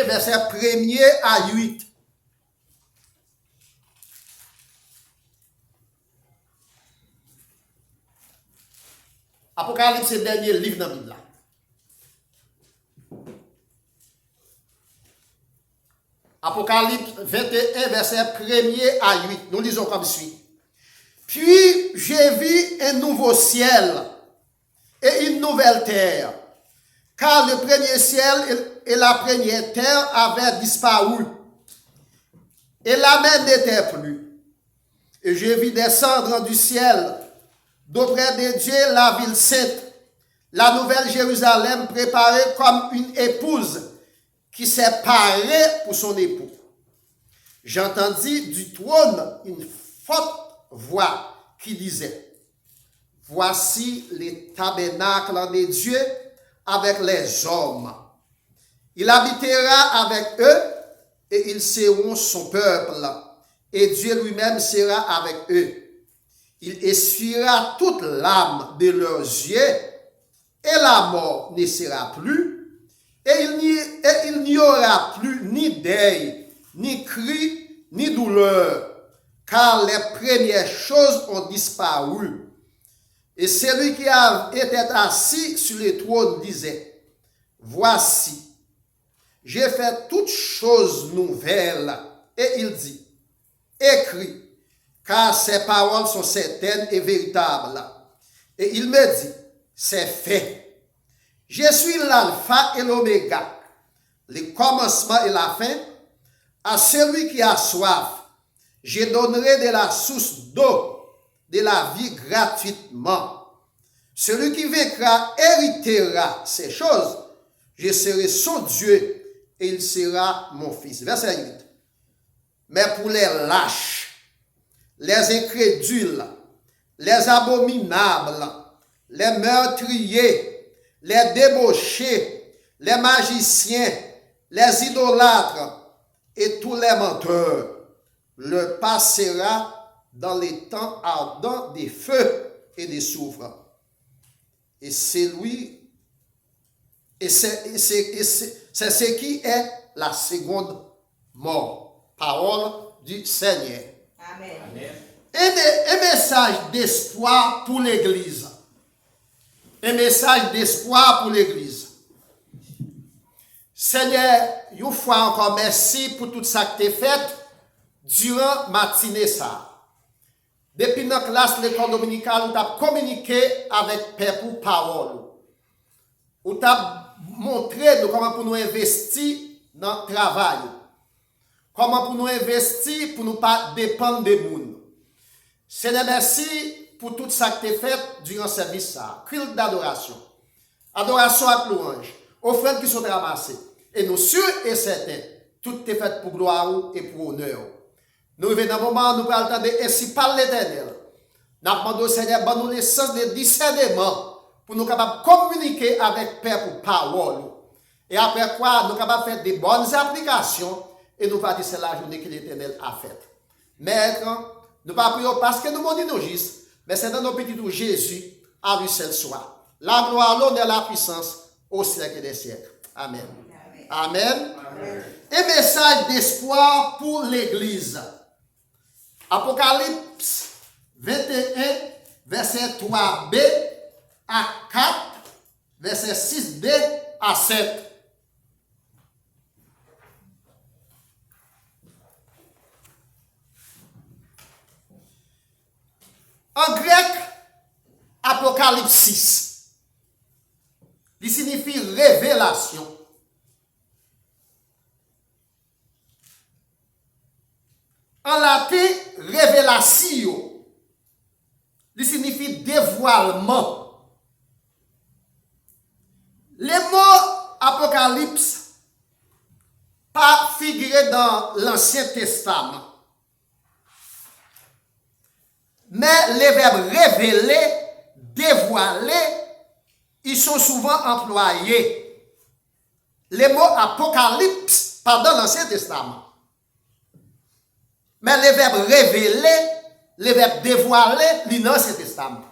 verset 1er à 8. Apocalypse, c'est le dernier livre dans la Bible. Apocalypse 21, verset 1er à 8. Nous lisons comme suit. Puis j'ai vu un nouveau ciel et une nouvelle terre, car le premier ciel et la première terre avaient disparu, et la mer n'était plus. Et j'ai vu descendre du ciel, d'auprès de Dieu, la ville sainte, la nouvelle Jérusalem, préparée comme une épouse qui s'est parée pour son époux. J'entendis du trône une forte voix qui disait, voici les tabernacles de Dieu avec les hommes. Il habitera avec eux et ils seront son peuple. Et Dieu lui-même sera avec eux. Il essuiera toute l'âme de leurs yeux et la mort ne sera plus. Et il n'y aura plus ni deuil, ni cri, ni douleur, car les premières choses ont disparu. Et celui qui était assis sur le trône disait, voici, j'ai fait toutes choses nouvelles. Et il dit, écris, car ces paroles sont certaines et véritables. Et il me dit, c'est fait. Je suis l'alpha et l'oméga, le commencement et la fin. À celui qui a soif, je donnerai de la source d'eau, de la vie gratuitement. Celui qui vaincra héritera ces choses. Je serai son Dieu et il sera mon fils. Verset 8. Mais pour les lâches, les incrédules, les abominables, les meurtriers, les débauchés, les magiciens, les idolâtres et tous les menteurs, le passera dans les temps ardents des feux et des soufres. Et c'est ce qui est la seconde mort. Parole du Seigneur. Amen. Un message d'espoir pour l'Église. Un message d'espoir pour l'Église. Seigneur, une fois encore, merci pour tout ça que tu as fait durant matinée ça. Depuis notre classe l'école dominicale, nous avons communiqué avec Père pour parole. Nous avons montré comment pour nous investir dans le travail. Comment pour nous investir pour ne pas dépendre des gens. Seigneur, merci pour tout ça que tu as fait durant ce service. Culte d'adoration. Adoration à louange. Offrandes qui sont ramassées. Et nous sûrs et certains, tout est fait pour gloire et pour honneur. Nous venons dans un moment où nous allons entendre ainsi par l'Éternel. Nous demandons au Seigneur, donne-nous l'essence de discernement pour nous capables de communiquer avec Père pour parole. Et après quoi, nous sommes capables de faire des bonnes applications et nous allons dire c'est la journée que l'Éternel a faite. Maître, nous ne prions pas parce que nous demandons nos gistes, mais c'est dans nos petits tours Jésus à lui seul soit. La gloire, l'honneur, la puissance au siècle des siècles. Amen. Amen. Amen. Un message d'espoir pour l'Église. Apocalypse 21, verset 3b à 4, verset 6b à 7. En grec, Apocalypse 6, il signifie révélation. En latin, révélation, il signifie dévoilement. Les mots Apocalypse pas figuré dans l'Ancien Testament. Mais les verbes révéler, dévoiler, ils sont souvent employés. Les mots apocalypse, pas dans l'Ancien Testament. Mais les verbes révéler, les verbes dévoiler, ils sont dans l'Ancien Testament.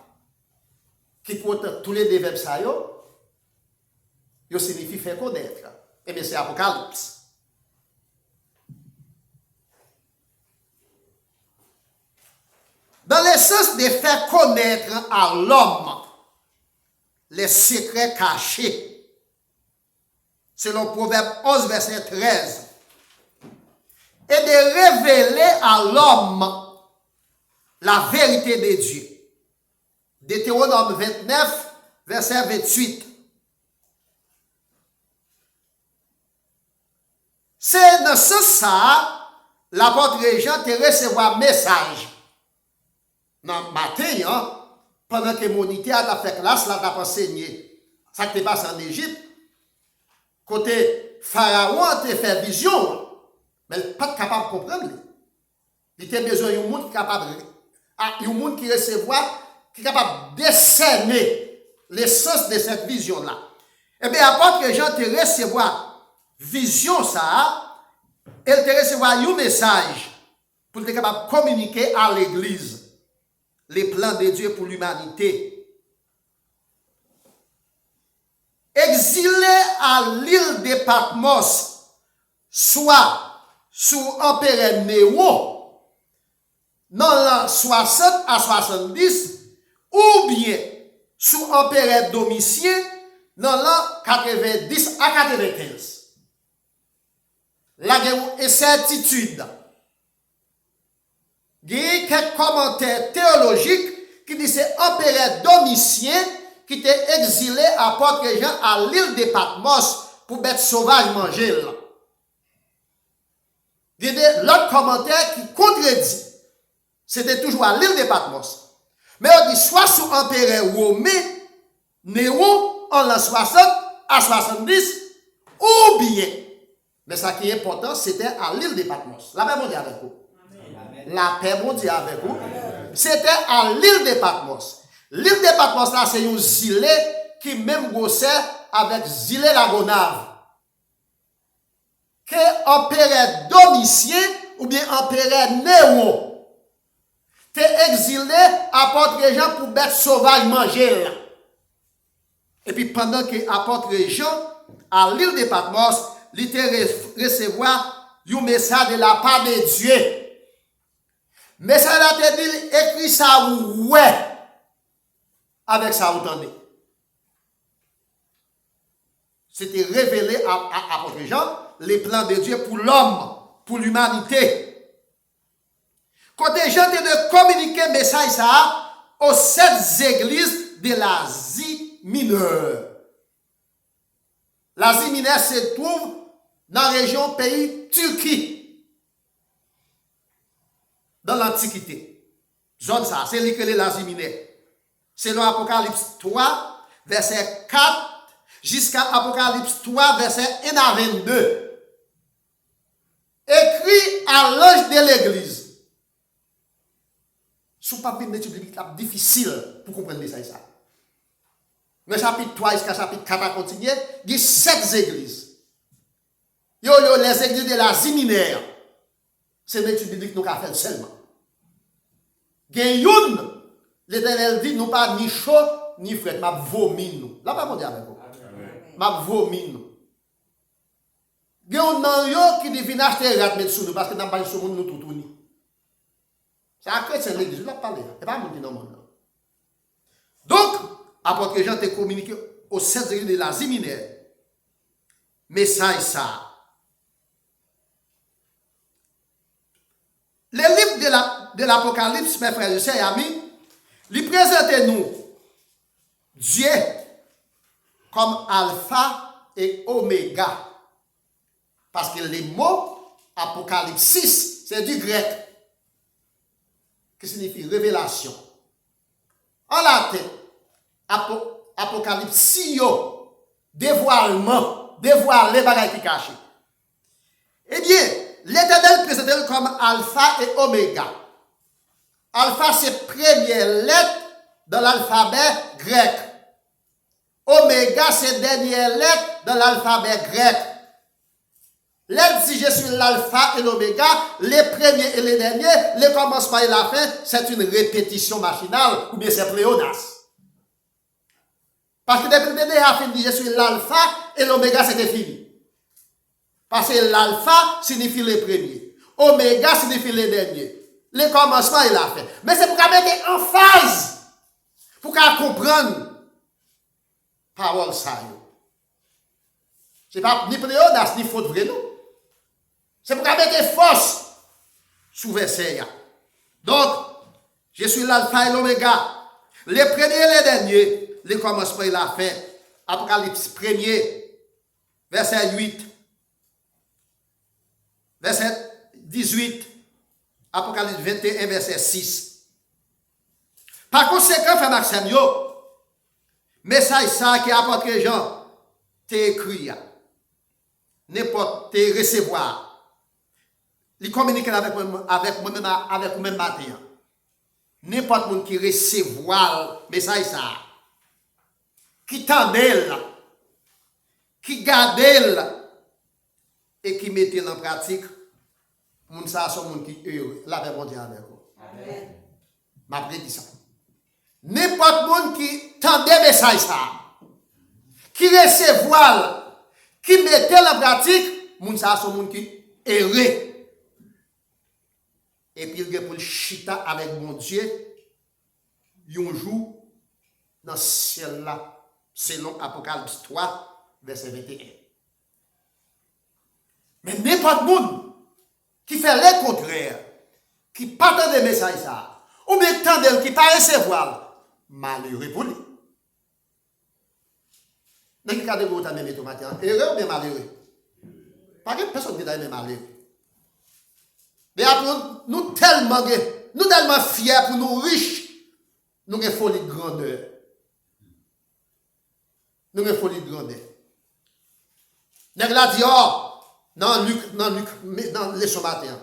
Qui compte tous les deux verbes, ça signifie faire connaître. Et bien c'est apocalypse. dans le sens de faire connaître à l'homme les secrets cachés, selon Proverbe 11, verset 13, et de révéler à l'homme la vérité de Dieu. Deutéronome 29, verset 28. C'est dans ce sens l'apôtre Jean te recevoir message. Dans le matin, pendant que Monité a fait classe, là, a enseigné. Ça qui passe en Égypte. Côté Pharaon a fait vision. Mais il n'est pas capable de comprendre. Il a besoin d'un monde qui est capable, un monde qui recevoir, qui est capable de décerner l'essence de cette vision-là. Eh bien, apôtre Jean te recevoir vision, ça, elle te recevoir un message pour être capable de communiquer à l'église les plans de Dieu pour l'humanité. Exilé à l'île de Patmos, soit sous empereur Néron, dans l'an 60 à 70, ou bien sous empereur Domitien, dans l'an 90 à 95. Là, il y a une incertitude. Il y a quelques commentaires théologiques qui disent que c'est l'empereur Domitien qui était exilé à Port-Jean à l'île de Patmos pour bête sauvage manger là. Il y a l'autre commentaire qui contredit. C'était toujours à l'île de Patmos. Mais on dit soit sous empereur romain, Néron, en l'an 60 à 70, ou bien, mais ça qui est important, c'était à l'île de Patmos. La paix mondiale avec vous. La paix mondiale avec vous. C'était à l'île de Patmos. L'île de Patmos, là, c'est une île qui même grossait avec île la Gonave. Que empereur Domitien ou bien empereur Néron t'es exilé à Port-Jean pour bête sauvage manger là. Et puis pendant que à Port-Jean, à l'île de Patmos, il était recevoir un message de la part de Dieu. Mais ça a été dit, écrit ça ouais. Avec ça, vous entendez. C'était révélé à votre Jean les plans de Dieu pour l'homme, pour l'humanité. Quand les gens de communiquer le message ça aux 7 églises de l'Asie mineure. L'Asie mineure se trouve dans la région pays Turquie, dans l'Antiquité. Zone ça, c'est l'Asie mineure. Selon Apocalypse 3, verset 4, jusqu'à Apocalypse 3, verset 1 à 22. Écrit à l'ange de l'église. Sous papier de l'étude biblique, c'est difficile pour comprendre ça. Mais chapitre 3 jusqu'à chapitre 4 à continuer, il y a 7 églises. Il y a les églises de l'Asie mineure. C'est une étude biblique que nous avons fait seulement. Il y a une. L'Éternel dit, nous pas ni chaud, ni frais, m'a vomi nous. Là, pas mon diable avec vous. M'a vomi nous. Il y a un nan qui dit, viens acheter rat mettre sous nous, parce que nous pas sur nous tout tourner. C'est un chrétien l'église, là, parler. C'est pas mon qui dans le monde. Donc, après que Jean te communiqué aux 7 églises de l'Asie mineure, message ça. Les livres de l'Apocalypse, mes frères et sœurs et amis, lui présente nous Dieu comme alpha et oméga. Parce que les mots Apocalypse 6, c'est du grec, qui signifie révélation. En latin, Apocalypse 6, dévoilement, dévoiler les bagages qui cachent. Eh bien, l'Éternel présente comme alpha et oméga. Alpha, c'est première lettre dans l'alphabet grec. Oméga, c'est dernière lettre dans l'alphabet grec. Lettre, si je suis l'alpha et l'oméga, les premiers et les derniers, les commencements et la fin, c'est une répétition machinale, ou bien c'est pléonasme. Parce que depuis le début, il dit je suis l'alpha et l'oméga, c'était fini. Parce que l'alpha signifie les premiers. Oméga signifie les derniers. Le commencement, il a fait. Mais c'est pour qu'on mette en phase. Pour qu'on comprenne. Parole ça. C'est pas ni pléodas, ni faute vrai, non. C'est pour qu'on mette force sous verset. Donc, je suis l'alpha et l'oméga. Les premiers et les derniers. Le commencement, il a fait. Apocalypse 1er, verset 8. Verset 18. Apocalypse 21, verset 6. Par conséquent, frère Maxime, message ça qui apporte les gens, t'es écrit, n'importe, t'es recevoir. Il communique avec moi-même avec moi-même matin. N'importe monde qui recevoir message ça, qui tendait, qui gardait et qui mettait en pratique. Moun sa son moun qui heureux. La paix bon Dieu avec vous. Amen. M'a dit ça. N'importe moun qui tendait message ça, qui recevoir, qui mettait en pratique, moun sa son moun qui heureux. Et puis il y a pour le chita avec mon Dieu, un jour dans ce ciel là, selon Apocalypse 3, verset 21. Mais n'importe moun qui fait le contraire, qui partage des messages ça, ou bien tendel qui pas recevoir, malheureux pour lui. Dans quel cas de vous avez mis tout matin, heureux ou bien malheureux? Pas que personne qui est malheureux. Mais après, nous tellement fiers pour nous riches, nous avons folie de grandeur. Nous avons folie de grandeur. Nous avons dit, oh, dans les matin.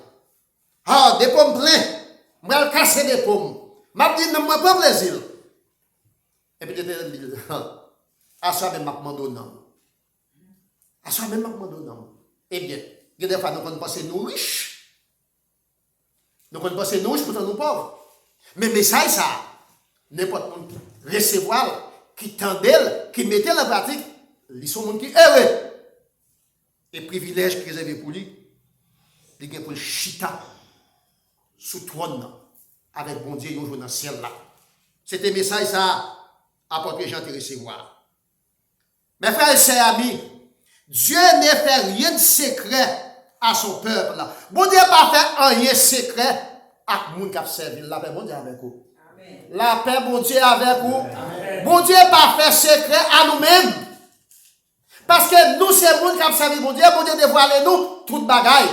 Ah, des pommes pleines. Je vais casser des pommes. Je vais dire, non, pas plaisir. Et puis, je vais dire, à ça même, je vais demander. À ça même, je vais demander. Eh bien, des fois, nous pensons nous riches. Nous pensons nous riches, pourtant nous pauvres. Mais message ça, n'importe qui recevoir, qui tendait, qui mettait en pratique, ils sont gens qui heureux. Et privilège qui réservé pour lui, il y a pour le chita sous trône avec bon Dieu, il joue dans le ciel là. C'était un message ça, apporter les gens à recevoir. Mes frères et sœurs amis, Dieu ne fait rien de secret à son peuple là. Bon Dieu n'a pas fait rien de secret à tout le monde qui a servi. La paix, bon Dieu avec vous. Amen. La paix, bon Dieu avec vous. Amen. Bon Dieu n'a pas fait secret à nous-mêmes. Parce que nous, c'est le monde qui a servi mon Dieu dévoile nous toute bagaille.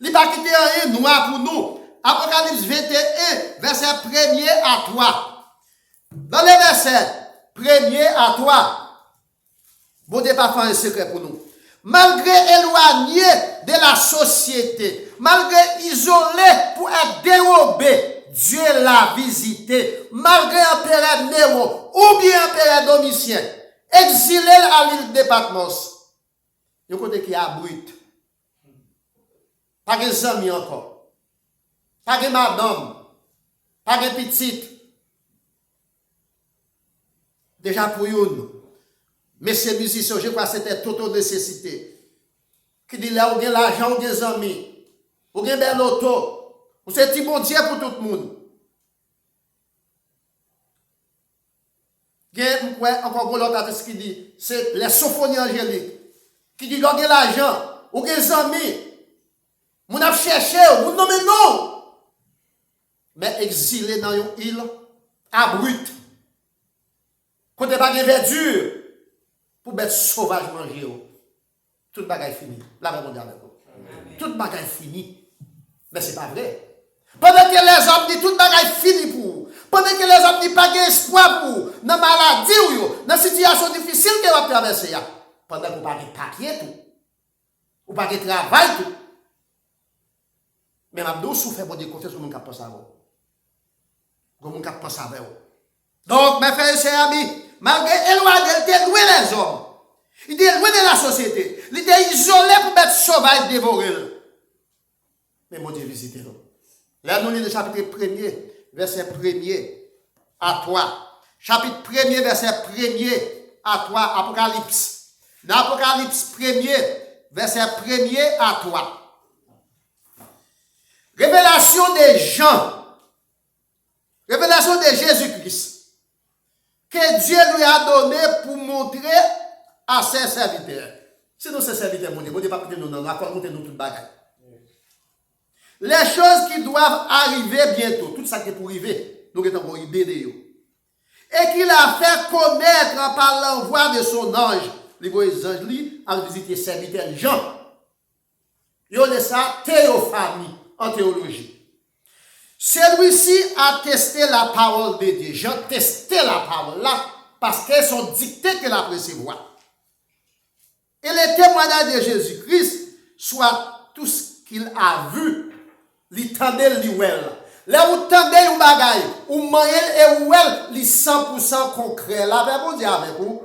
Il n'a pas quitté rien noir pour nous. Apocalypse 21, verset 1er à 3. Dans les versets 1er à 3, bon Dieu n'a pas fait un secret pour nous. Malgré éloigné de la société, malgré isolé pour être dérobé, Dieu l'a visité. Malgré empereur Néron ou bien empereur Domitien, exilé à l'île de Patmos. Il y a un côté qui est abrite. Pas de amis encore. Pas de madame. Pas de petite. Déjà pour une. Messieurs musiciens, je crois que c'était toute nécessité. Qui dit là, on a l'argent, on a des amis. On a bel auto. On c'est petit bon Dieu pour tout le monde. Il y a encore un autre artiste qui dit, c'est les symphonies angéliques. Qui dit, on a l'argent, on a des amis. On a cherché, on nomme non. Mais exilé dans une île, abrupte. Côté pas de verdure, pour mettre sauvage manger. Tout le bagage fini. La même avec vous. Tout le bagage fini. Mais ce n'est pas vrai. Pendant que les hommes disent tout le bagage fini pour vous. Pendant que les hommes disent pas d'espoir pour vous. Dans la maladie ou dans la situation difficile que vous traversez. Pendant que vous n'avez pas de papier tout. Vous n'avez pas de travail tout. Mais Abdou souffre pour dire confiance sur mon cap pense à vous. Mon cap pense à vous. Donc, mes frères et sœurs amis, malgré éloigné, il était loin les hommes. Il était loin de la société. Il était isolé pour mettre sauvage dévorer. Mais mon Dieu visite nous. Là, nous lisons le chapitre 1er, verset 1er à 3. Chapitre 1er, verset 1er à 3, Apocalypse. L'Apocalypse 1er, verset 1er à 3. Révélation des gens. Révélation de Jésus-Christ. Que Dieu lui a donné pour montrer à ses serviteurs. Sinon, ses serviteurs, mon Dieu, ne pas nous dans la compter nous toute bagaille. Les choses qui doivent arriver bientôt, tout ça qui est pour arriver, nous avons une idée de eux. Et qu'il a fait connaître par l'envoi de son ange, les anges à visiter serviteurs Jean. Il y a ça théophanie en théologie. Celui-ci a testé la parole de Dieu. Jean testé la parole là parce qu'elles sont dictées que la recevoir. Et les témoignages de Jésus-Christ, soit tout ce qu'il a vu, l'itandel liwel. Là où tendez ou bagaille, ou moyen et ou elle, li 100% concret. La paix bon Dieu avec vous.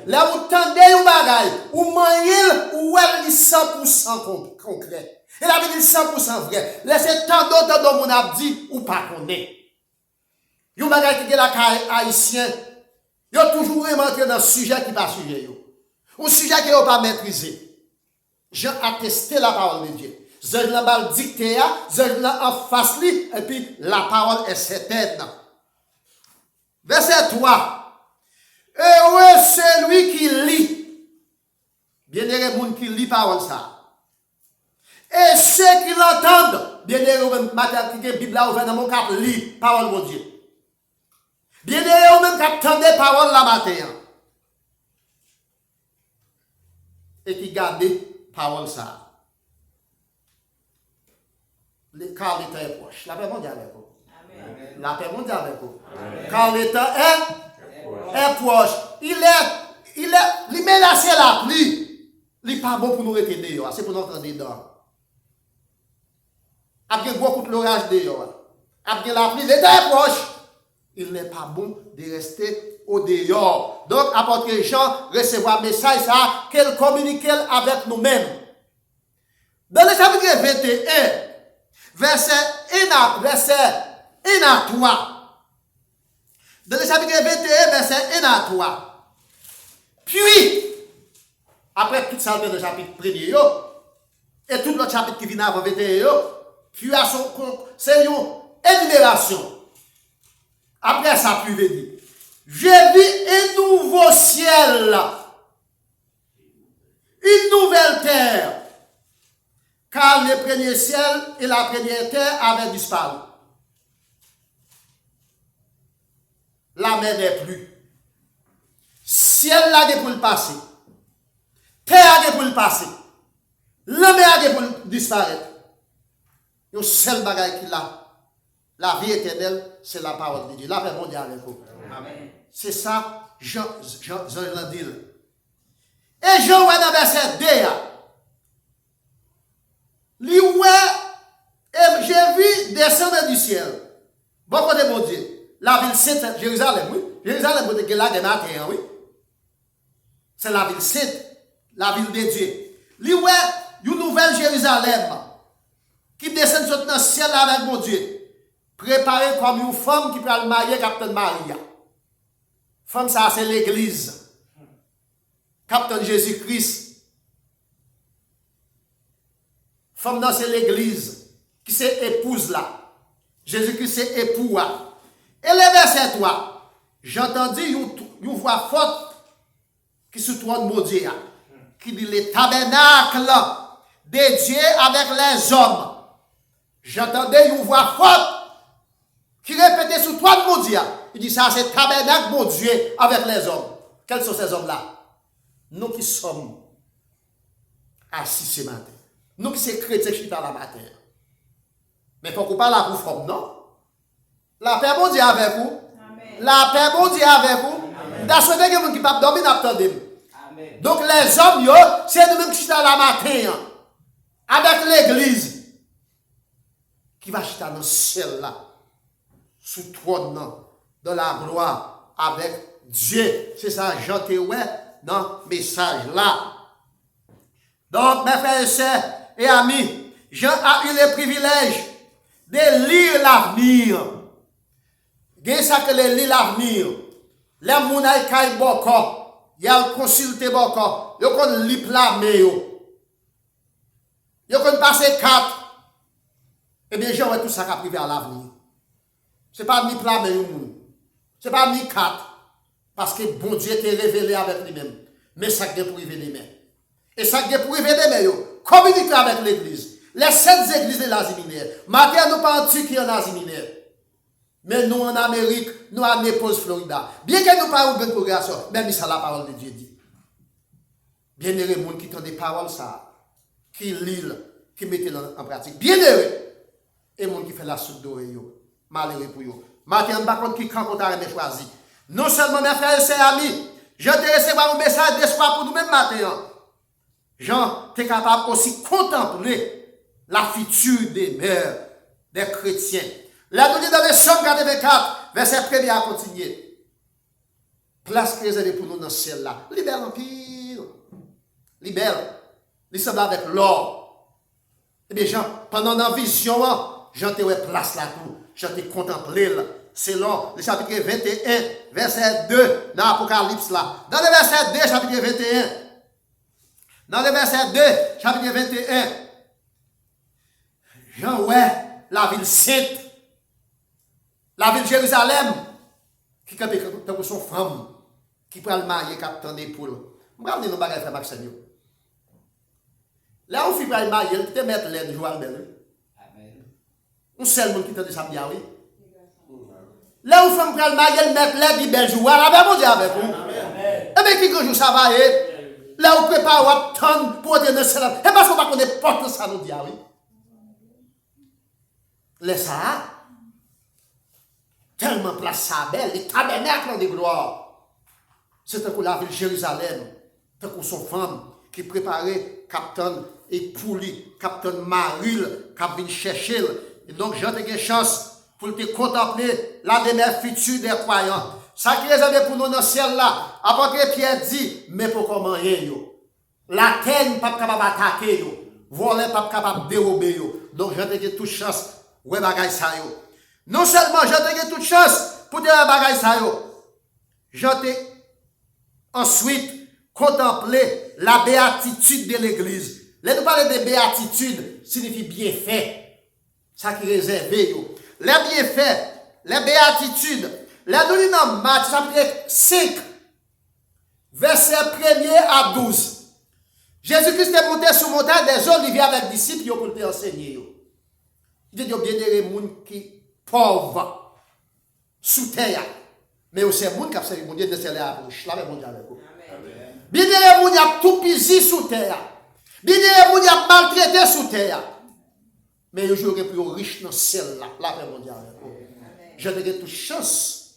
Là où tendez ou bagaille, ou moyen ou elle, li 100% concret. Et la vie dit 100% vrai. Laissez tant d'autres mon a dit ou pas connaît. Yon bagaille qui est la haïtien, yon toujours remonté dans ce sujet qui pas sujet yo. Un sujet qui n'est pas maîtrisé. Jean a testé la parole de Dieu. Zèl la bal dicté, zèl la en face li, et puis la parole est certaine. Verset 3. Heureux celui qui lit. Bien-aimé moun qui lit parole ça. Et ceux qui l'entendent. Bien-aimé même matin qui est Bible là ouvert dans mon cap lit parole mon Dieu. Bien-aimé même qui attendait parole la matin. Et qui gardait parole ça. Car le temps est proche. La paix mondiale avec vous. La paix mondiale avec vous. Car le temps est proche. Il menace la pluie. Il n'est pas bon pour nous retenir dehors. C'est pour nous entendre dedans. Après beaucoup de l'orage dehors. Après la pluie, le temps est proche. Il n'est pas bon de rester au dehors. Donc, apporte Jean recevoir un message ça, qu'elle communique avec nous-mêmes. Dans le chapitre 21, verset 1 à 3. Dans le chapitre 21, verset 1 à 3. Puis, après tout ça, dans le chapitre 1er, et tout l'autre chapitre qui vient avant 21, puis à son compte, c'est une énumération. Après ça, puis il dit, j'ai vu un nouveau ciel, une nouvelle terre. Car le premier ciel et la première terre avaient disparu. La mer n'est plus. Ciel là pour le passer. Terre là pour le passer. La mer là pour disparaître. Il y a un seul bagage qui l'a. La vie éternelle, c'est la parole de Dieu. La paix mondiale avec vous. C'est ça, Jean l'a dit. Et Jean, dans verset 2, j'ai vu descendre du ciel. Bon côté mon Dieu. La ville sainte, Jérusalem, oui. Jérusalem, c'est là des matins, oui. C'est la ville sainte, la ville de Dieu. Une nouvelle Jérusalem qui descend sur le ciel avec mon Dieu. Préparée comme une femme qui peut le marier Capitaine Maria. Femme, ça, c'est l'église. Capitaine Jésus-Christ. Femme, non, c'est l'église. Qui c'est épouse là. Jésus-Christ, c'est époux là. Et le verset 3. J'entendis une voix forte qui se trône mon Dieu. Qui dit le tabernacle de Dieu avec les hommes. J'entendais une voix forte qui répétait sur toi de mon Dieu. Il dit ça, c'est tabernacle mon Dieu avec les hommes. Quels sont ces hommes-là? Nous qui sommes assis ce matin. Nous qui sommes chrétiens qui parlent la matin. Mais pour qu'on parle pour forme, non? La paix bon Dieu avec vous. Amen. La paix bon Dieu avec vous. Dans ce que vous qui ne peuvent pas dormir, n'attendez. Donc les hommes, c'est nous-mêmes qui sommes la matin. Avec l'église. Qui va chuter dans le ciel là. Sous trône dans la gloire avec Dieu. C'est ça, Jean Théoué, dans le message là. Donc, mes frères et sœurs et amis, Jean a eu le privilège de lire l'avenir. Qu'est-ce que le lire l'avenir? Les mounaï kay boko, y a consulté boko, yo kon li plamé yo. Yo kon passe 4. Eh bien, j'ai tout ça qui a privé à l'avenir. Ce n'est pas ni plat, mais monde. Ce n'est pas ni quatre. Parce que bon Dieu t'est révélé avec lui-même. Mais ça qui est privé des mains. Et ça qui est privé des mains, communiquer avec l'église. Les 7 églises de l'Asie mineure. Matin, nous pas en Turquie en Asie mineure. Mais nous en Amérique, nous en Naples, Florida. Bien que nous parlons de bonne progression, même ça la parole de Dieu dit. Bien heureux les gens qui ont des paroles, ça, qui lisent, qui mettent en pratique. Bien heureux. Et les gens qui font la soupe d'oreille, malheureux pour eux. Matin, on ne contre qui quand on a choisi. Non seulement mes frères et sœurs amis, je te recevoir un message d'espoir pour nous-mêmes matin. Jean, tu es capable aussi de contempler la future des mères, des chrétiens. Là, nous dit dans le Somme 84, verset 1er à continuer. Place réservée pour nous dans ce ciel-là. Libère l'empire. Libère. Il semble avec l'or. Eh bien, Jean, pendant la vision, Jean te place là tout. Jean te contemplé là. Selon le chapitre 21, verset 2, dans l'Apocalypse là. Dans le verset 2, chapitre 21. Dans le verset 2, chapitre 21. Jean, ouais, la ville sainte. La ville de Jérusalem, qui est son femme, qui peut le marier, qui attend des poules. Je vais amener nos bagages, frère Maxime. Là, on fait le marier, tu te mets l'aide, Joël Belle. On seul monde qui t'a dit ça bien, oui. Là, on fait le marier, mettre l'aide, il belle Joël, avec mon Dieu, avec vous. Et bien, qui joue ça va, là, on prépare, on attend pour dire le ciel. Et parce qu'on va connaître porte ça, nous dit, oui. Laisse ça. Tellement place ça belle, les tabernacles de gloire. C'est pour la ville de Jérusalem, pour son femme qui préparait Captain et Pouli, Captain Maril, qui vient chercher. Et donc, j'ai une chance pour te contempler la demeure future des croyants. Ça qui est réservé pour nous dans le ciel là, après que Pierre dit, mais pour comment yo. La terre n'est pas capable d'attaquer yo. Voler pas capable de dérober yo. Donc, j'ai toute chance, ouais, bagaille ça yo. Non seulement j'ai toute chance pour dire un bagage ça yo, j'ai ensuite contemplé la béatitude de l'église. Là nous parlons de béatitude signifie bienfait. Ça qui est réservé yo. Les bienfaits, les béatitudes. Là nous lisons dans Matthieu chapitre 5 verset 1er à 12. Jésus-Christ est monté sur montagne des oliviers avec les disciples pour te enseigner yo. Il dit bien des gens qui pauvres sous terre. Mais aussi, les gens qui ont servi mon Dieu de se la bouche. Là, mon Dieu avec vous. Bien des gens qui ont tout pisé sous terre. Bien des gens qui ont maltraité sous terre. Mais ils jouent plus riche dans le ciel là. Là, mon Dieu avec vous. Je n'ai toute chance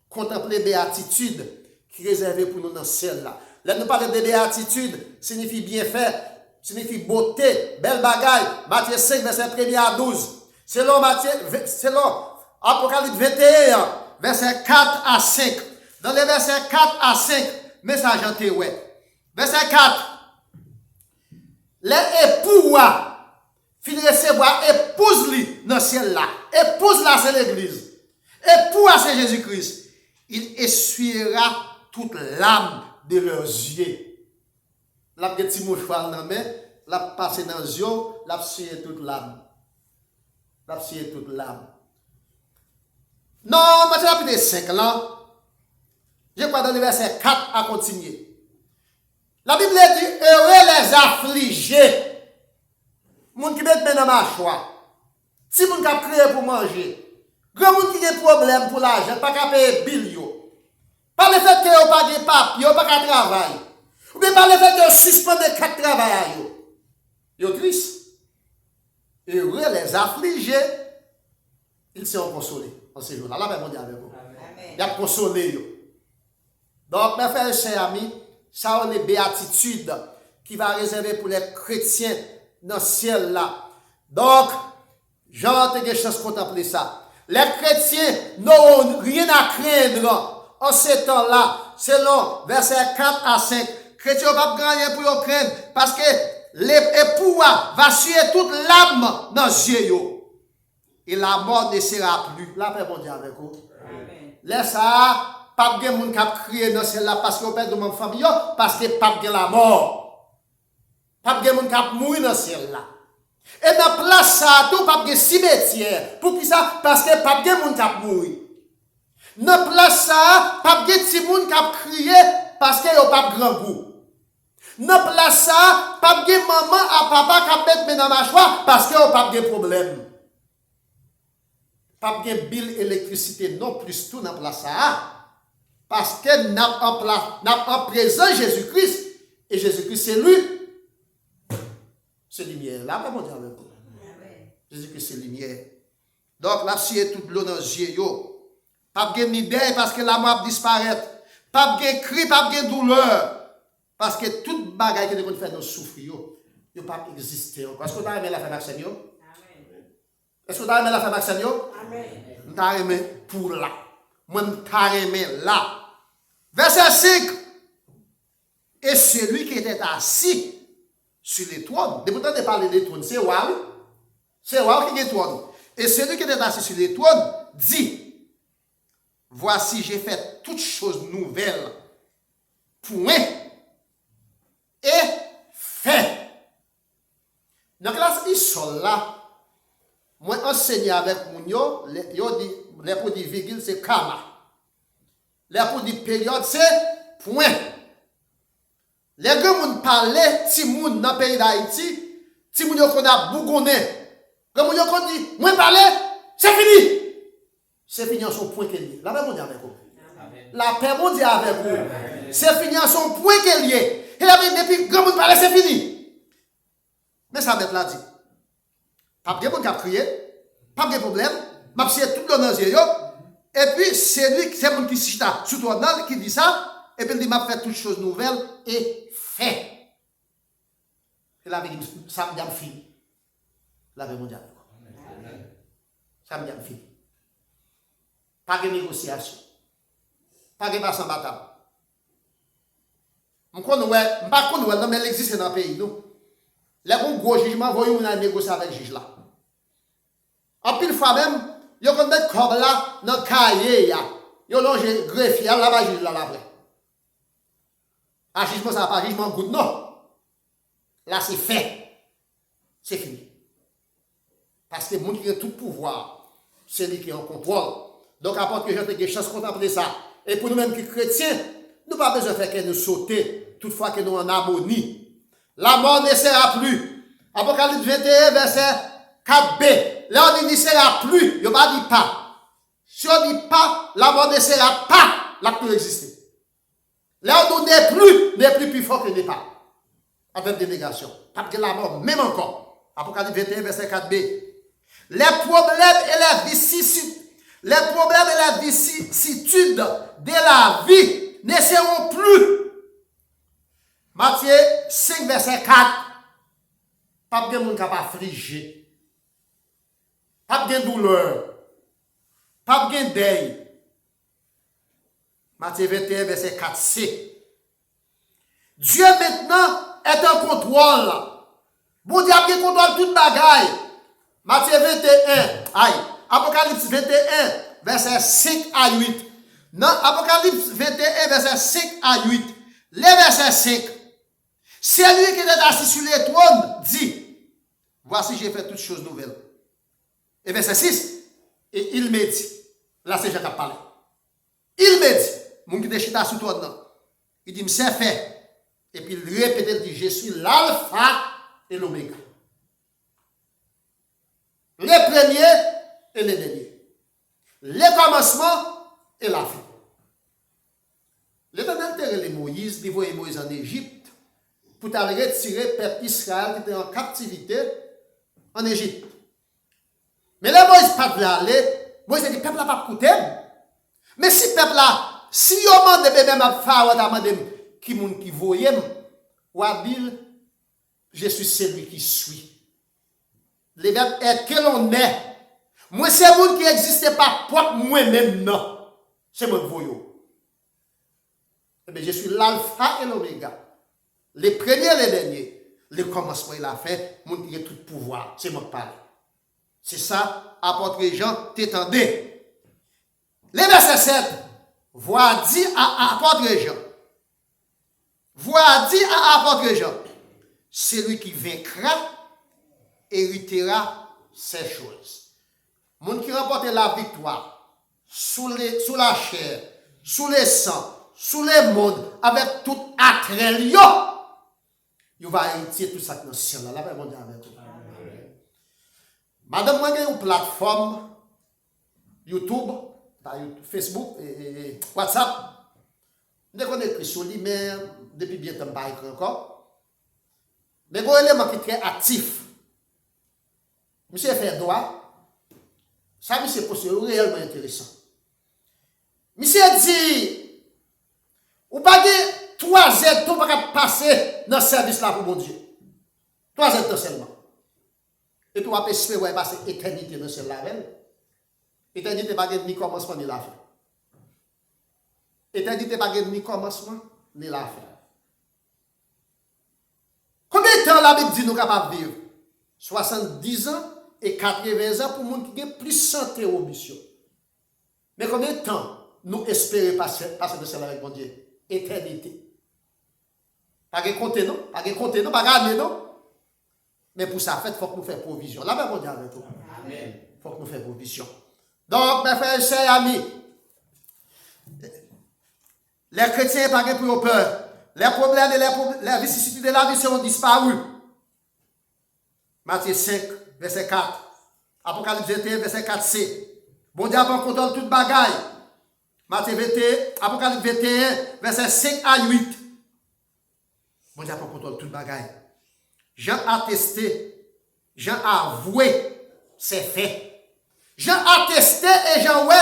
de contempler les béatitudes qui sont réservées pour nous dans le ciel là. Là, nous parlons de béatitude, signifie bienfait, signifie beauté, belle bagaille. Matthieu 5, verset 1er à 12. Selon Apocalypse 21, verset 4 à 5. Dans les versets 4 à 5, message en théorie. Verset 4. Les époux, fin recevoir épouse-li dans le ciel là. Épouse là, c'est l'église. Époux c'est Jésus-Christ. Il essuiera toute l'âme de leurs yeux. La petite mouchoir dans la main, la passer dans les yeux, la suer toute l'âme. La suer toute l'âme. Non, mais c'est la petite 5 là. Je crois dans le verset 4 à continuer. La Bible dit, heureux les affligés. Moun qui met dans ma choix. Si moun qui a créé pour manger. Grand moun qui a des problèmes pour l'argent, pas qu'à payer bill yo. Pas le fait que yo pas de papier, yo pas qu'à travailler. Ou bien pas le fait que yo suspendez 4 travail yo. Yo triste. Heureux les affligés, ils seront consolés en ce jour-là. Là, mon Dieu avec vous. Il a consolé yo. Donc, mes frères et chers amis, ça on est béatitude qui va réserver pour les chrétiens dans le ciel là. Donc, j'en ai chance de contempler ça. Les chrétiens n'auront rien à craindre en ce temps-là, selon verset 4 à 5. Les chrétiens ne vont pas rien pour craindre parce que l'époux va suer toute l'âme dans les yeux. Et la mort ne sera plus. La paix, mon Dieu, avec vous. Laisse ça. Pas de monde qui a crié dans celle-là parce qu'on perd de mon famille, parce que pas de la mort. Pas de monde qui a mouru dans celle-là. Et dans place ça tout pas de cimetière. Pour qui ça? Parce que pas de monde qui mourir. Dans place ça pas de petit monde qui a crié parce que yo pas grand goût. Dans place ça pas de maman à papa qui a mettre dans mâchoire parce que yo pas de problème. Pas de bill électricité non plus tout dans place ça. Parce que n'a en présent Jésus-Christ et Jésus-Christ c'est lui. C'est lumière. Là, pas mon Dieu avec vous. Jésus-Christ, c'est lumière. Donc, là, si tout l'eau dans les yeux, pas de idée parce que la mort disparaît. Pas de cri, pas de douleur. Parce que toute bagaille que nous faisons nous souffrir, ne pas exister. Est-ce que vous avez aimé la femme Maxime? Est-ce que vous avez aimé la femme Maxime? Amen. Vous avez aimé pour là. Moi, vous avez aimé là. Verset 5. Et celui qui était assis sur les trônes. Depuis que tu parles des trônes, c'est Wall. C'est Wall qui est trône. Et celui qui était assis sur les trônes dit, voici j'ai fait toutes choses nouvelles. Point. Et fait. Donc là, ils sont là. Moi, enseigner avec mon yo, les pour dire virgule, c'est kama. Les pour dire période, c'est point. Les gens qui parlent, si moun dans le pays d'Haïti, si moun yon a bougonné, quand moun yon dit, moi parler, c'est fini. C'est fini en son point qu'elle est. La paix mondiale avec vous. La paix mondiale avec vous. C'est fini en son point qu'elle est. Et là, depuis que moun parle, c'est fini. Mais ça va être là dit. Pas de monde qui a crié, pas de problème, m'a pris tout le monde dans les yeux. Et puis, c'est lui, c'est moun qui chita sous toi qui dit ça, et puis il dit, m'a fait toutes choses nouvelles et fait. Et là, il dit, ça me dit fini. La paix mondiale. Ça me dit fini. Pas de négociation. Pas de passe en bataille. Je ne sais pas mais elle existe dans le pays. Les gros jugements, voyons nous négocier avec le juge là. En pile fois même, ils ont mis comme là dans le cahier. Ils ont longé greffier là-bas, juge là après. Un jugement, ça n'a pas jugement good, non. Là, c'est fait. C'est fini. Parce que le monde qui a tout pouvoir, c'est lui qui est en contrôle. Donc, à part que j'ai des chances de contempler ça. Et pour nous-mêmes qui chrétiens, nous n'avons pas besoin de faire que nous sauter, toutefois que nous en harmonie. La mort ne sera plus. Apocalypse 21, verset 4b. Là, on dit ne sera plus. Il n'y a pas dit pas. Si on dit pas, la mort ne sera pas. Là, peut exister. Là, on n'est plus fort que n'est pas. Avec des négations. Parce que la mort, même encore. Apocalypse 21, verset 4b. Les problèmes et la vicissitude de la vie ne seront plus. Matthieu 5, verset 4. Pas de monde capable affligé. Pas de douleur. Pas de deuil. Matthieu 21, verset 4c. Dieu maintenant est en contrôle. Bon Dieu a contrôle toute bagaille. Matthieu 21, Apocalypse 21, verset 5 à 8. Dans Apocalypse 21, verset 5 à 8, les versets 5, celui qui est assis sur les trônes dit, voici j'ai fait toutes choses nouvelles. Et verset 6, et il me dit, là c'est Jacques qui a parlé, il me dit, mon qui est chita sur le trône, il dit, c'est fait. Et puis il répète, il dit, je suis l'alpha et l'oméga. Les premiers et les derniers. Les commencements et la fin. L'Éternel t'a relé Moïse, il voyait Moïse en Égypte, pour aller retirer le peuple Israël qui était en captivité en Égypte. Mais là, Moïse pas de aller, Moïse a dit, peuple n'a pas coûté. Mais si peuple là, si on m'a demandé même à Pharaon, qui moun qui voyait, ou à dire, je suis celui qui suis. Les verbes est que l'on est. Moi, c'est monde qui n'existe pas pour moi-même, non. C'est mon voyou. Eh bien, je suis l'alpha et l'oméga. Les premiers et les derniers. Le commencement et la fin, monde qui a tout pouvoir. C'est moi qui parle. C'est ça, apôtre Jean, t'étendez. Les versets 7. Vois dit à apôtre Jean. Vois dit à apôtre Jean. Celui qui vaincra héritera ces choses. Moun qui remporte la victoire sous la chair, sous les sangs, sous les mondes, avec tout attrait, il va hériter tout ça dans le ciel. Là, la avec tout. Madame, moi, j'ai une plateforme YouTube, Facebook et WhatsApp. Je connais écrit sur lui, mais depuis bien temps, je ne pas écrit encore. Mais il y a un élément qui est très actif. Monsieur fait droit. Ça, monsieur, c'est réellement intéressant. Monsieur dit, ou pas de 3 aides, tout va passer dans ce service là pour mon Dieu. 3 aides seulement. Et puis, on va espérer passer éternité dans ce là. Éternité pas ni commencement ni la fin. Éternité pas ni commencement ni la fin. Combien de temps la Bible dit nous capables de vivre? 70 ans et 80 ans pour monde qui a plus santé au mission. Mais combien de temps nous espérons passer de cela avec mon Dieu? Éternité. Pas de compter non, pas de compter non, pas de gagner non. Mais pour ça, il faut que nous fassions provision. Là, mon Dieu avec vous. Amen. Il faut que nous fassions provision. Donc, mes frères et chers amis, les chrétiens n'ont pas pour peur. Les problèmes et les vicissitudes de la vie seront disparus. Matthieu 5, verset 4. Apocalypse 21, verset 4c. Bon Dieu prend contrôle de toute bagaille. Matthieu 21, Apocalypse 21, verset 5 à 8. Bon Dieu prend contrôle de toute bagaille. Jean a testé, Jean a avoué, c'est fait. Jean a testé et Jean ouais,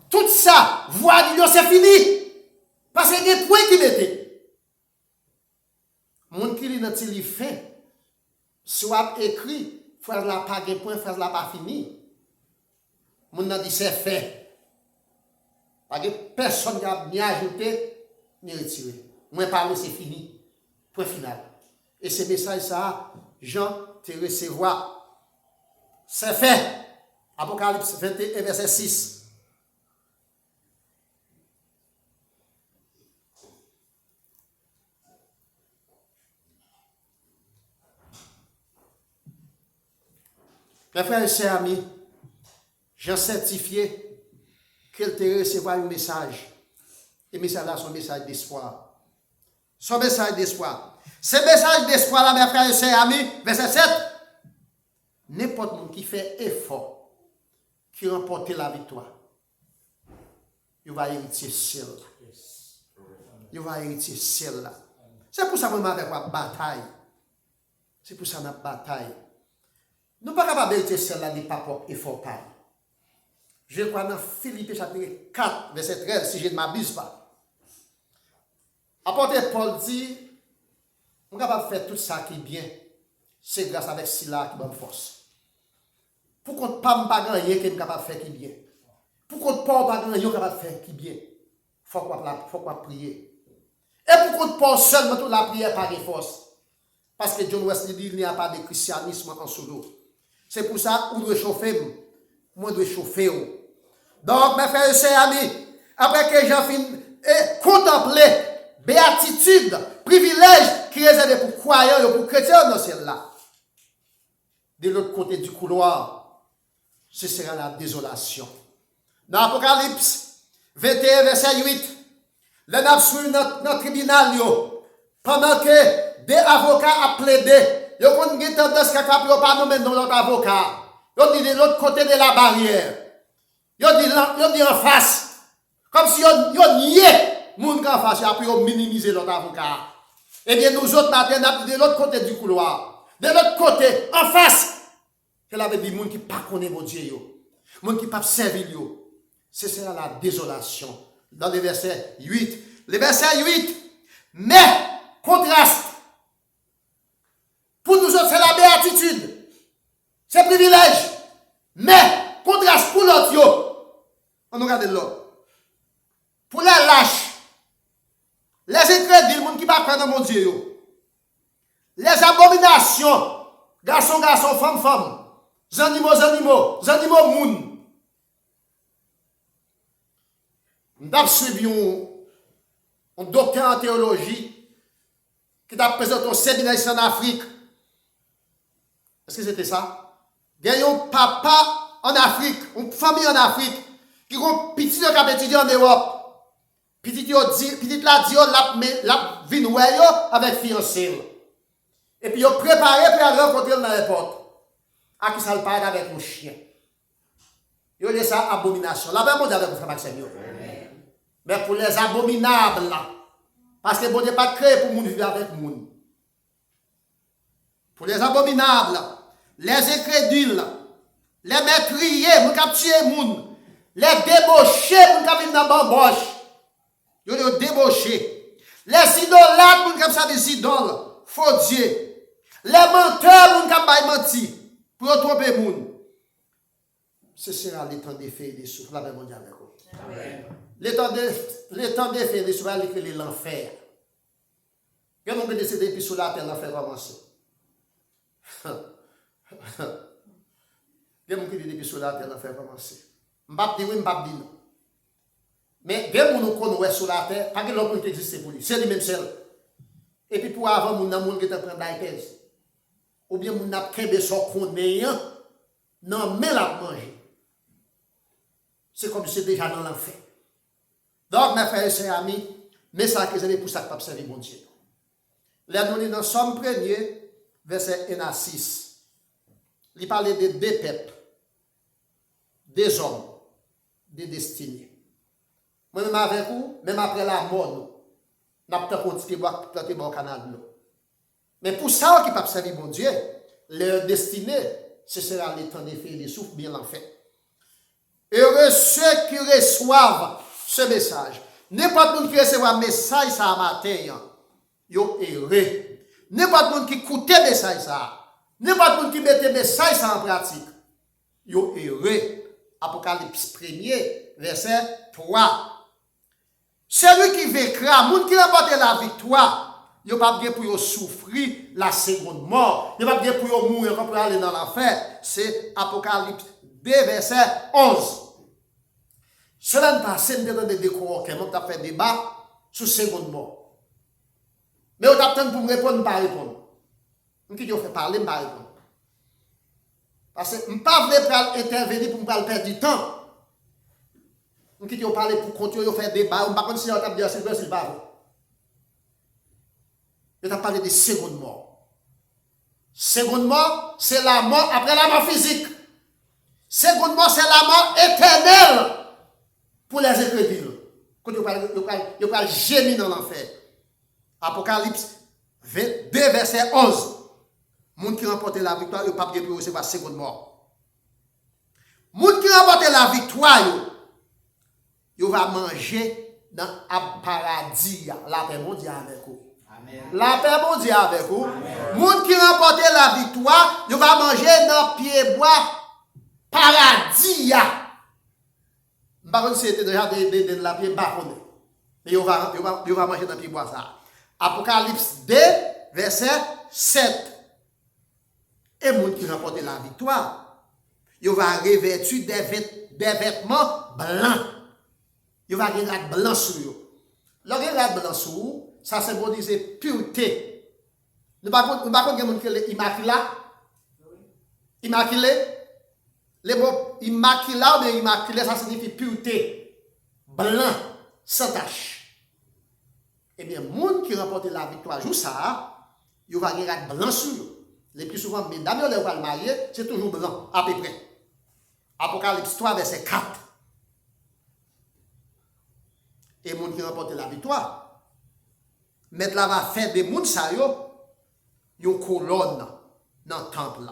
tout ça, voix du c'est fini. Parce qu'il y a des points qui mettaient. Mon qui lit dans le fait, soit écrit, frère la pas de point, frère la pas fini. Mon a dit c'est fait. Parce que personne n'a ni ajouté, ni retiré. Moi parler c'est fini. Point final. Et ce message ça, Jean te recevoir. C'est fait. Apocalypse 21, verset 6. Mes frères et sœurs amis, j'ai certifié qu'elle te recevoir un message. Et le message là, c'est un message d'espoir. Son message d'espoir. Ce message d'espoir là, mes frères et sœurs amis, verset 7. N'importe qui fait effort, qui remporte la victoire, il va hériter celle-là. Il va hériter celle-là. C'est pour ça que nous avons une bataille. C'est pour ça que nous avons une bataille. Nous ne sommes pas capables d'hériter celle-là, n'est pas pour effort. Je crois dans Philippe chapitre 4, verset 13, si je ne m'abuse pas. Apôtre Paul dit, nous sommes capables de faire tout ça qui est bien. C'est grâce à cela qui donne force. Pour qu'on ne pas gagner, qui est capable de faire qui bien. Pour qu'on ne pas gagner, qui est capable de faire qui bien. Il faut qu'on prier. Et pour qu'on ne pas seulement toute la prière par les forces. Parce que John Wesley dit qu'il n'y a pas de christianisme en solo. C'est pour ça qu'on doit chauffer. Moi, je dois chauffer. Donc, mes frères et sœurs amis, après que j'ai fini et contempler béatitude, privilège qui est réservé pour croyants et pour chrétiens dans celle-là. De l'autre côté du couloir, ce sera la désolation. Dans Apocalypse 21, verset 8, le n'a sur notre tribunal, pendant que des avocats ont plaidé, ils ont tendance à pas nommer notre avocat. Ils ont dit de l'autre côté de la barrière. Ils ont dit en face. Comme si ils ont nié mon en face, et après ils ont minimisé notre avocat. Eh bien, nous autres, maintenant, de l'autre côté du couloir, de l'autre côté, en face, qu'elle avait dit, moun qui pas connaît mon Dieu, moun qui pas servir, ce sera la désolation. Dans le verset 8. Le verset 8, mais, contraste. Pour nous autres, c'est la béatitude. C'est privilège. Mais, contraste pour l'autre, on regarde l'autre. Pour les lâches, les incrédules, les gens qui ne parlent pas dans mon Dieu, les abominations, garçon, femme, animaux, moun. Nous avons suivi un docteur en théologie qui a présenté au séminaire en Afrique. Est-ce que c'était ça? Il y a un papa en Afrique, une famille en Afrique, qui a un petit qui a étudié en Europe. Petit la dit, la vin avec fiancé. Et puis, il a préparé pour aller rencontrer dans l'aéroport. À qui ça le parle avec un chien. Il a dit ça abomination. La paix mondiale avec vous, frère Maxime. Mais pour les abominables, là, parce que bon Dieu pas créé pour nous vivre avec nous. Pour les abominables, les incrédules, les meurtriers, nous capturer moun, les débauchés, nous capturer dans bamboche. Ils ont débauché. Les idolâtres, nous capturer des idoles, faux dieux. Les menteurs, nous capturer mentir pour tromper moun. Ce sera le temps des faits et des souffles, la paix mondiale avec vous. Amen. Le temps des faits et des souffles, c'est l'enfer. Il y a des gens qui décident depuis sur la terre, l'enfer commencer. Il y a des gens qui disent depuis sur la terre, l'enfer commencer. Je ne vais pas dire oui, je ne vais pas dire non. Mais il y a des gens qui connaissent sur la terre, pas que l'autre qui existe pour lui. C'est lui-même seul. Et puis pour avant, il y a des gens qui prennent l'iPad. Ou bien il y a des gens qui connaissent, non, mais la manger. C'est comme si c'est déjà dans l'enfer. Donc, mes frères et sœurs amis, mais ça que j'ai pour ça que pas servir mon Dieu. Là, nous sommes dans Somme 1er, verset 1 à 6. Il parlait de deux peuples, des hommes, des destinées. Moi-même avec vous, même après la mort, nous n'avons pas continué à planter au canal. Mais pour ça, qui ne pas servir mon Dieu, leur destinée, ce sera le temps des faits et des souffles, bien l'enfer. Heureux ceux qui reçoivent ce message. N'importe qui reçoit un message ça matin, yo heureux. N'importe qui écoute le message ça. N'importe qui met le message ça en pratique, yo heureux. Apocalypse 1er, verset 3. Celui qui vaincra, moun qui remporte la victoire, yo pas bien pour souffrir la seconde mort. Yo pas bien pour mourir pour aller dans l'enfer. C'est Apocalypse 2, verset 11. Cela ne passe pas de décor, que nous avons fait débat sur seconde mort. Mais on attend pour me répondre, pas répondre. Nous qui fait parler, pas répondre. Parce que je ne veux pas intervenir pour me perdre du temps. Nous qui parler pour continuer à faire débat, on ne va pas si on a dit c'est vrai, c'est pas vrai. Je vais parler de seconde mort. Seconde mort, c'est la mort après la mort physique. Seconde mort, c'est la mort éternelle pour les incrédules. Quand ils parlent gémir dans l'enfer. Apocalypse 2, verset 11. Moun qui remporte la victoire, il n'y a pas de recevoir la seconde mort. Moun qui remporte la victoire, il va manger dans le paradis. La paix mondiale avec vous. La paix mondiale avec vous. Moun qui remporte la victoire, il va manger dans le pied bois paradis. Je ne sais pas si c'était déjà de la pied baronne. Mais il va manger dans le pied bois ça. Apocalypse 2, verset 7. Et moun qui remporte la victoire, il va revêtir des vêtements blancs. Il va avoir un blanc sur eux. Le regard blanc sur eux, ça symbolise pureté. Nous ne pouvons pas dire que les immaculés. Immaculé. Les mots immaculé ou bien immaculé, ça signifie pureté. Blanc, sans tache. Eh bien, les gens qui remportent la victoire, joue ça, il va avoir un blanc sur eux. Les plus souvent, mesdames, les va marier, c'est toujours blanc, à peu près. Apocalypse 3, verset 4. Et les gens qui remportent la victoire, mettre là va faire des gens, ça une colonne dans le temple.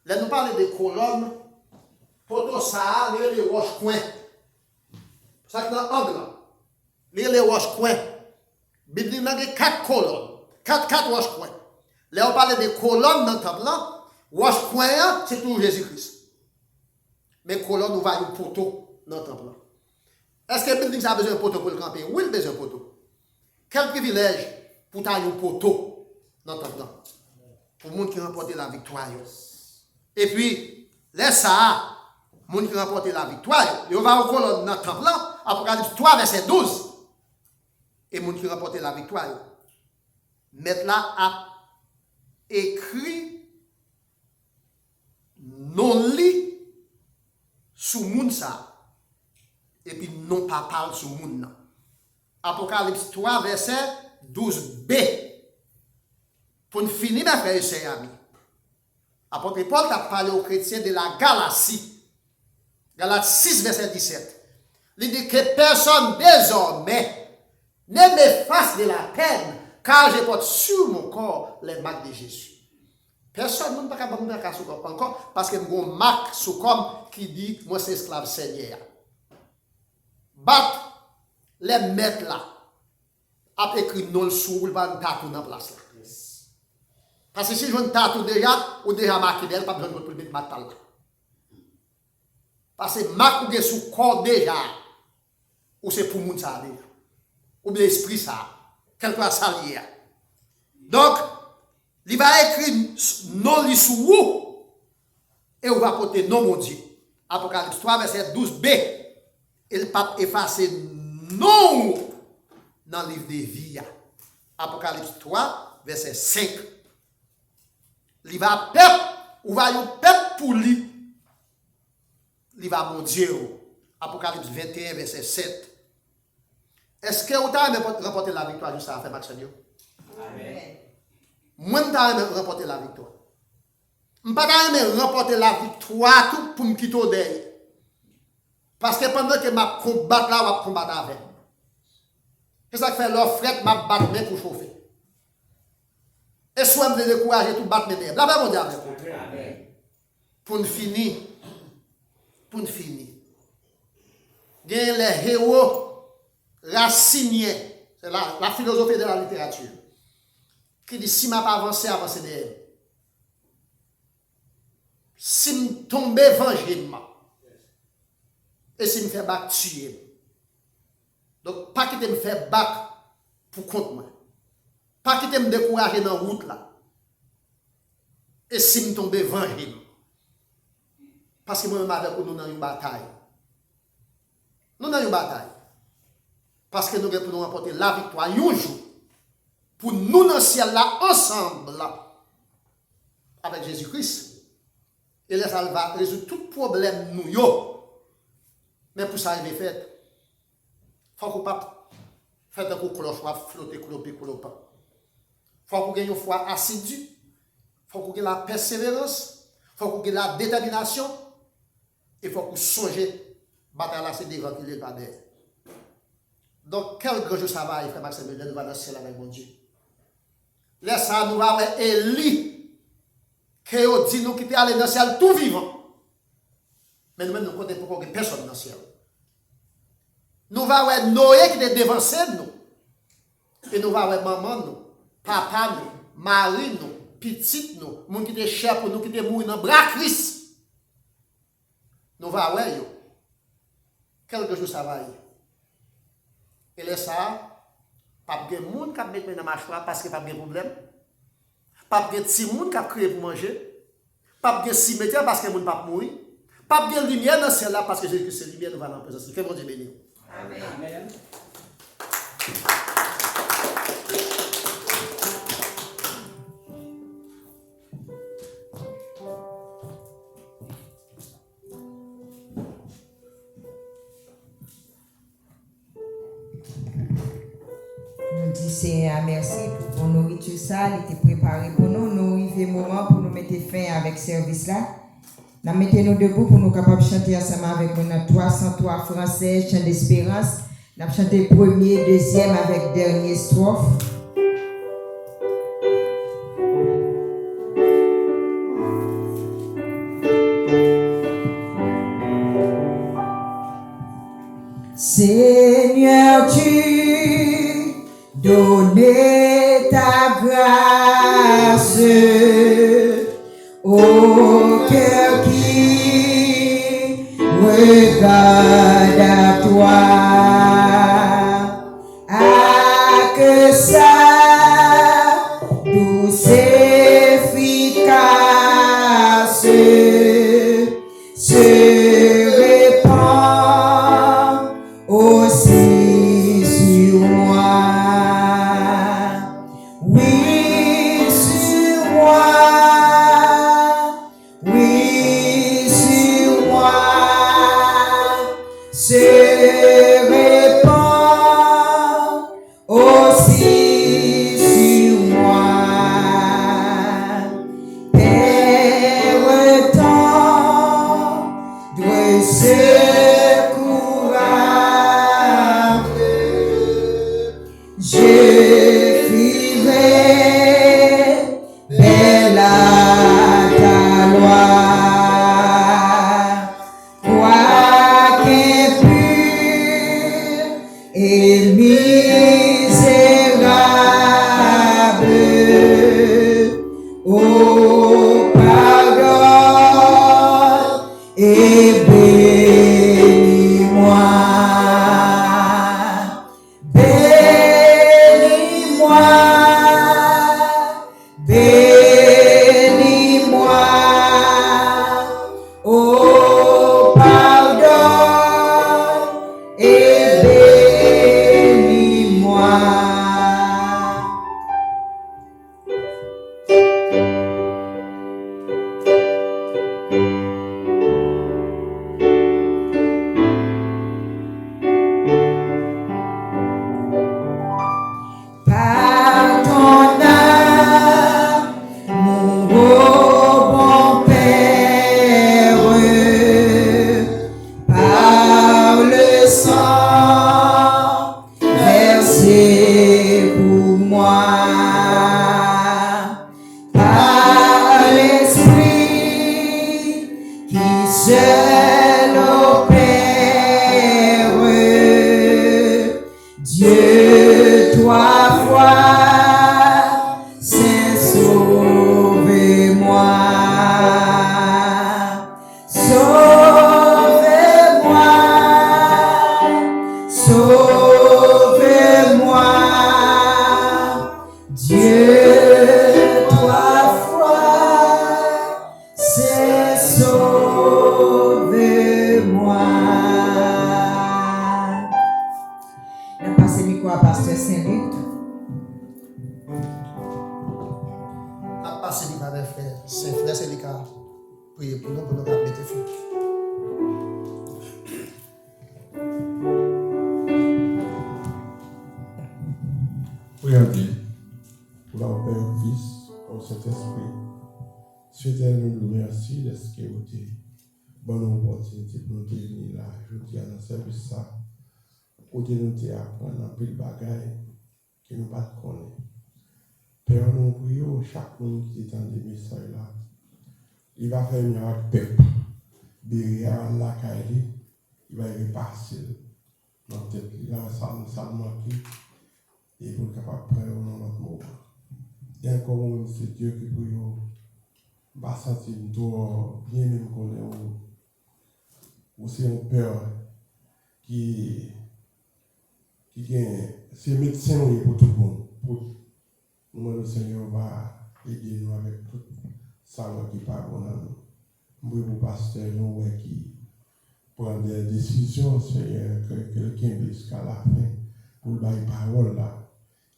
Là, nous parlons de colonnes, pour ça, les roches-coins. Ça, c'est dans l'angle. Les roches-coins. Bible, il y a 4 colonnes, 4 roches-coins. Là, on parle de colonnes dans le temple. Roche-coin, c'est toujours Jésus-Christ. Mais colonne, on va un poteau dans le temple. Est-ce que le building a besoin d'un poteau pour le camper? Oui, il a besoin d'un poteau. Quel privilège pour avoir un poteau dans le temple. Pour le monde qui remporte la victoire. Et puis, laisse ça, le monde qui remporte la victoire, il va en colonne dans le temple. Apocalypse 3, verset 12. Et le monde qui remporte la victoire, mettre là à écrit non lit sous moun ça et puis non pas parle sous moun nan. Apocalypse 3 verset 12b. Pour nous finir mes frères et sœurs amis. Apôtre Paul a parlé aux chrétiens de la Galatie. Galates 6 verset 17. Il dit que personne désormais ne me fasse de la peine car je porte sur mon corps les marques de Jésus. Personne ne peut pas me faire sur corps encore parce que j'ai une marque sur corps qui dit moi c'est esclave Seigneur. Bat les maîtres là a écrit non sur ou pas un tatou dans place là. Parce que si je veux un tatou déjà ou déjà marqué d'elle pas besoin de mettre marque là. Parce que marque ou sur corps déjà ou c'est pour moun ça déjà. Ou bien l'esprit ça quelque part ça lié. Donc il va écrire non li sous vous et on va porter non mon Dieu. Apocalypse 3 verset 12b. Il pas effacer non dans le livre de vie. Apocalypse 3 verset 5. Il va peuple ou va yon peuple pour lui. Il va mon Dieu. Apocalypse 21 verset 7. Est-ce que vous avez remporté la victoire juste à faire Maxime? Amen. Moi, je vais remporter la victoire. Je ne vais pas remporter la victoire tout pour me quitter derrière. Parce que pendant que je combat là, je combat avec. C'est ça qui fait l'offre, je battre pour chauffer. Et soit je me décourager tout battre mes mains. Là, mon Dieu avec vous. Pour nous finir. Il y a les héros raciniens. C'est la philosophie de la littérature. Qui dit si je ne pas avancé de elle. Si je tombe évangéliquement. Et si je me fais bac tuer. Donc, pas quitter me faire bac pour contre moi. Pas quitter me décourager dans la route là. Et si je tombe évangéliquement. Parce que moi-même avec nous dans une bataille. Nous dans une bataille. Parce que nous devons nous remporter la victoire un jour. Pour nous dans le ciel là, ensemble, là, avec Jésus-Christ. Et là, ça va résoudre tout problème nous, yo. Mais pour ça, il est fait. Il faut qu'on pas faire un coup de cloche, flotter, cloper. Il faut qu'on ait une foi assidue. Il faut qu'on ait la persévérance. Il faut qu'on ait la détermination. Il faut qu'on songe. Bataille là, c'est devant qu'il est pas derrière. Donc, quel grand jour ça va, frère Maxime, nous allons dans le ciel avec mon Dieu. Là, ça nous va avoir Élie, qui a dit nous quitter aller dans le ciel tout vivant. Mais nous-mêmes, nous comptons pour qu'il n'y ait personne dans le ciel. Nous allons avoir Noé qui est devancé nous. Et nous allons avoir maman nous, papa nous, mari nous, petite nous, moun qui est cher pour nous, qui est mourir dans le bras Christ. Nous allons avoir yo. Quelque chose ça va y. Et là, ça, pas de monde qui a mis dans ma choix parce que pas de problème. Pas de petit monde qui a créé pour manger. Pas de cimetière parce que le monde ne peut pas mourir. Pas de lumière dans celle-là parce que Jésus c'est lumière nous va dans la présence. Que mon Dieu bénisse. Amen. Amen. Seigneur, merci pour nos nourriture ça, il était préparé pour nous. Nous arrivons au moment pour nous mettre fin avec ce service là. Nous mettons-nous debout pour nous capables de chanter ensemble avec nous dans 303 français, chant d'espérance. Nous chanter premier, deuxième avec dernier strophe. Seigneur, tu donnes ta grâce au cœur qui regarde à toi. Ah, que ça, douce efficace, se répand aussi sur moi. Oui, sur moi. Oui. seul opère. Dieu, trois fois, Saint, sauvez-moi. Sauvez-moi, sauvez-moi. Dieu, trois fois, Saint, sauvez-moi. On passe le micro à Pasteur Saint-Luc. On passe le micro à frère Saint-Frère Saint-Luc. Priez pour nous mettre feu. Prions Dieu pour la Père, Fils, au Saint-Esprit. Souhaitons nous merci de ce que vous avez. Bonne opportunité pour nous réunir là. Je dis à notre service ça. Pour nous apprendre un peu de bagaille que nous ne connaissons pas. Père, nous prions chaque monde qui est dans des messages là. Il va faire un miracle peuple. Béria la Kaili, il va y repasser dans la tête. Il va ça manquer. Et pour être capable de prendre au nom de notre mot. Et encore, c'est Dieu qui peut nous sentir bien même qu'on est aussi un père qui c'est médecin pour tout le monde. Nous, le Seigneur va aider nous avec tout ça qui parle pour nous. Nous, pour pasteur, nous qui prend des décisions, Seigneur, que quelqu'un jusqu'à la fin pour la parole là.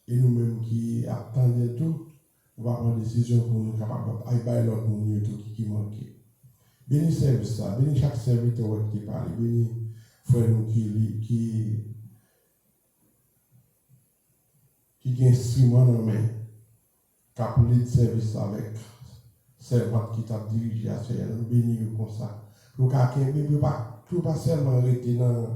Et nous-mêmes qui attendons tout, on va prendre des décisions pour nous capables de l'autre monde tout qui manque. Bénis service ça, bénis chaque serviteur qui parle, bénis frère nous qui a un instrument dans la main, qui a appelé le service avec servante qui t'a dirigé à ce nous bénis comme ça. Pour qu'on ne pas seulement rester dans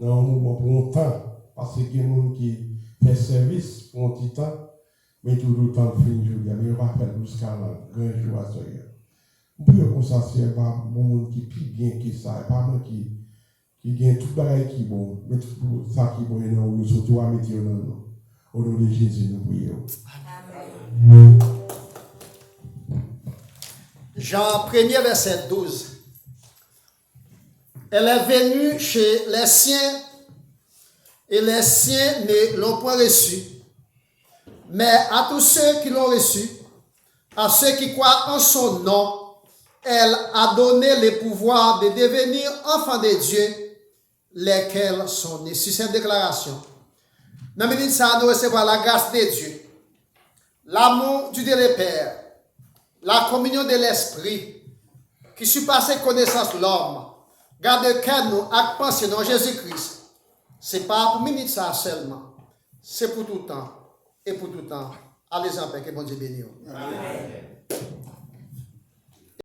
un mouvement pour longtemps, parce qu'il y a des gens qui fait service pour un petit temps, mais tout le temps fin jour, mais on va faire jusqu'à un grand jour à ce moment. Vous pouvez comme ça, c'est pas bon monde qui plus bien que ça, pas moi qui gagne tout le qui bon, mais tout ça qui bon, et nous surtout à mettre dans nous. Au nom de Jésus, nous prions. Amen. Jean 1er, verset 12. Elle est venue chez les siens, et les siens ne l'ont point reçue. Mais à tous ceux qui l'ont reçue, à ceux qui croient en son nom, elle a donné le pouvoir de devenir enfants de Dieu, lesquels sont nés. Sur cette déclaration, dans le ça, nous recevons la grâce de Dieu, l'amour du Dieu le Père, la communion de l'Esprit, qui surpasse connaissance de l'homme. Garde que nous avec pensée dans Jésus-Christ. Ce n'est pas pour minute ça seulement, c'est pour tout temps et pour tout temps. Allez en paix, que bon Dieu bénisse. Amen.